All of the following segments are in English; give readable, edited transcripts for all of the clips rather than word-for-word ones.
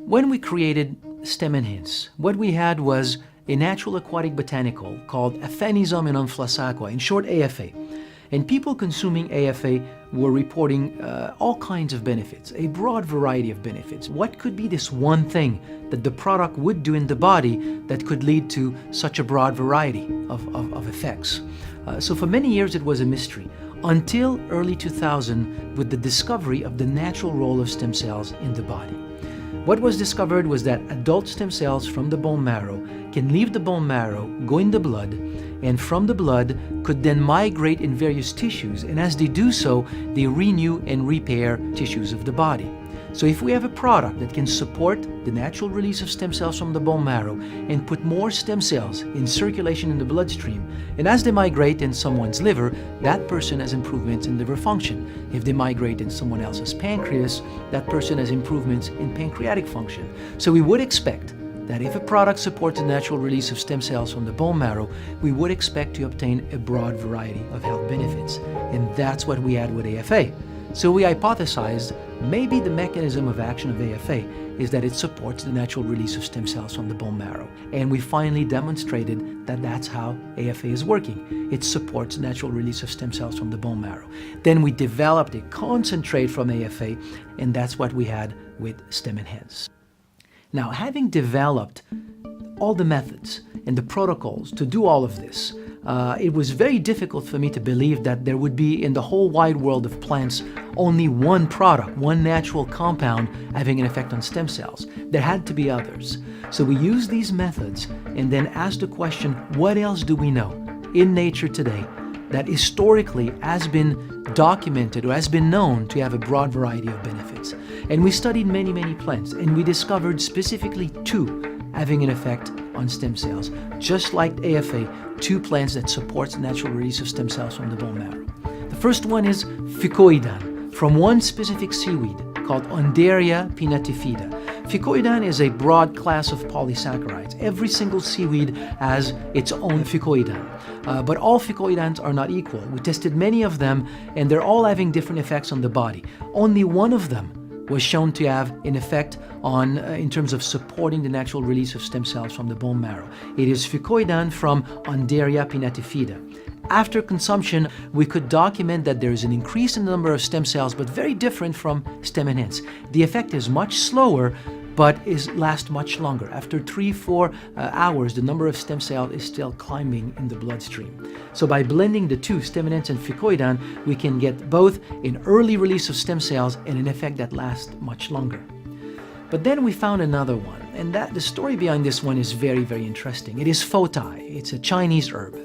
When we created Stem Enhance, what we had was a natural aquatic botanical called Aphanisum in Flassaqua, in short AFA. And people consuming AFA were reporting all kinds of benefits, a broad variety of benefits. What could be this one thing that the product would do in the body that could lead to such a broad variety of effects? So for many years it was a mystery, until early 2000 with the discovery of the natural role of stem cells in the body. What was discovered was that adult stem cells from the bone marrow can leave the bone marrow, go in the blood, and from the blood could then migrate in various tissues, and as they do so, they renew and repair tissues of the body. So if we have a product that can support the natural release of stem cells from the bone marrow and put more stem cells in circulation in the bloodstream, and as they migrate in someone's liver, that person has improvements in liver function. If they migrate in someone else's pancreas, that person has improvements in pancreatic function. So we would expect that if a product supports the natural release of stem cells from the bone marrow, we would expect to obtain a broad variety of health benefits. And that's what we had with AFA. So we hypothesized maybe the mechanism of action of AFA is that it supports the natural release of stem cells from the bone marrow. And we finally demonstrated that that's how AFA is working. It supports the natural release of stem cells from the bone marrow. Then we developed a concentrate from AFA, and that's what we had with Stem Enhance. Now, having developed all the methods and the protocols to do all of this, it was very difficult for me to believe that there would be in the whole wide world of plants only one product, one natural compound having an effect on stem cells. There had to be others. So we used these methods and then asked the question, what else do we know in nature today that historically has been documented or has been known to have a broad variety of benefits? And we studied many, many plants, and we discovered specifically two having an effect on stem cells. Just like AFA, two plants that supports the natural release of stem cells from the bone marrow. The first one is Fucoidan, from one specific seaweed called Undaria pinnatifida. Fucoidan is a broad class of polysaccharides. Every single seaweed has its own fucoidan, but all fucoidans are not equal. We tested many of them, and they're all having different effects on the body. Only one of them was shown to have an effect on, in terms of supporting the natural release of stem cells from the bone marrow. It is fucoidan from Undaria pinnatifida. After consumption, we could document that there is an increase in the number of stem cells, but very different from Stem Enhance. The effect is much slower, but lasts much longer. After 3-4 hours, the number of stem cells is still climbing in the bloodstream. So by blending the two, Stem Enhance and fucoidan, we can get both an early release of stem cells and an effect that lasts much longer. But then we found another one, and the story behind this one is very, very interesting. It is fotai. It's a Chinese herb.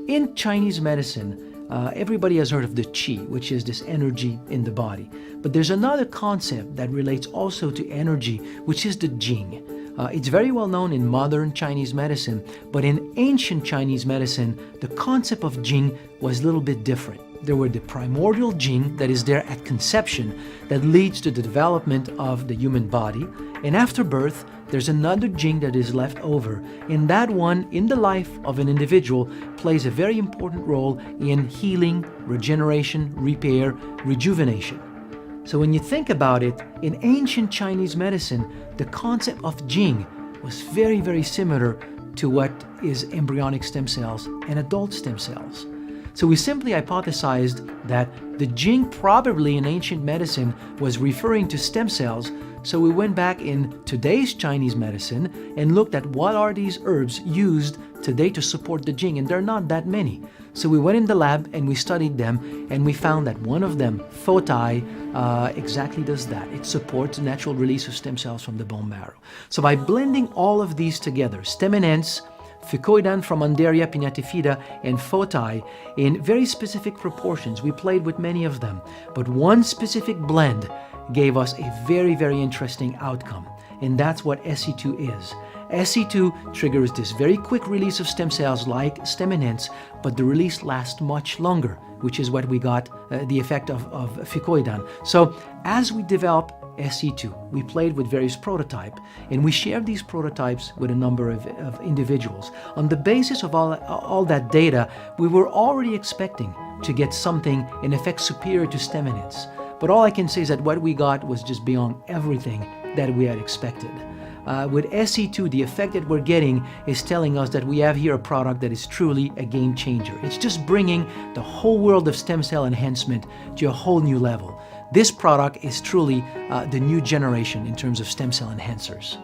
In Chinese medicine, everybody has heard of the qi, which is this energy in the body. But there's another concept that relates also to energy, which is the jing. It's very well known in modern Chinese medicine, but in ancient Chinese medicine, the concept of jing was a little bit different. There were the primordial jing that is there at conception that leads to the development of the human body, and after birth, there's another jing that is left over, and that one, in the life of an individual, plays a very important role in healing, regeneration, repair, rejuvenation. So when you think about it, in ancient Chinese medicine, the concept of jing was very, very similar to what is embryonic stem cells and adult stem cells. So we simply hypothesized that the jing probably in ancient medicine was referring to stem cells. So we went back in today's Chinese medicine and looked at what are these herbs used today to support the jing, and there are not that many. So we went in the lab and we studied them, and we found that one of them, fotai, exactly does that. It supports the natural release of stem cells from the bone marrow. So by blending all of these together, Stem Enhance, fucoidan from Undaria pinnatifida, and fotai, in very specific proportions, we played with many of them, but one specific blend gave us a very, very interesting outcome, and that's what SE2 is. SE2 triggers this very quick release of stem cells like Stem Enhance, but the release lasts much longer, which is what we got the effect of fucoidan. So as we develop SE2, we played with various prototypes, and we shared these prototypes with a number of individuals. On the basis of all that data, we were already expecting to get something in effect superior to Stem Enhance. But all I can say is that what we got was just beyond everything that we had expected. With SE2, the effect that we're getting is telling us that we have here a product that is truly a game changer. It's just bringing the whole world of stem cell enhancement to a whole new level. This product is truly the new generation in terms of stem cell enhancers.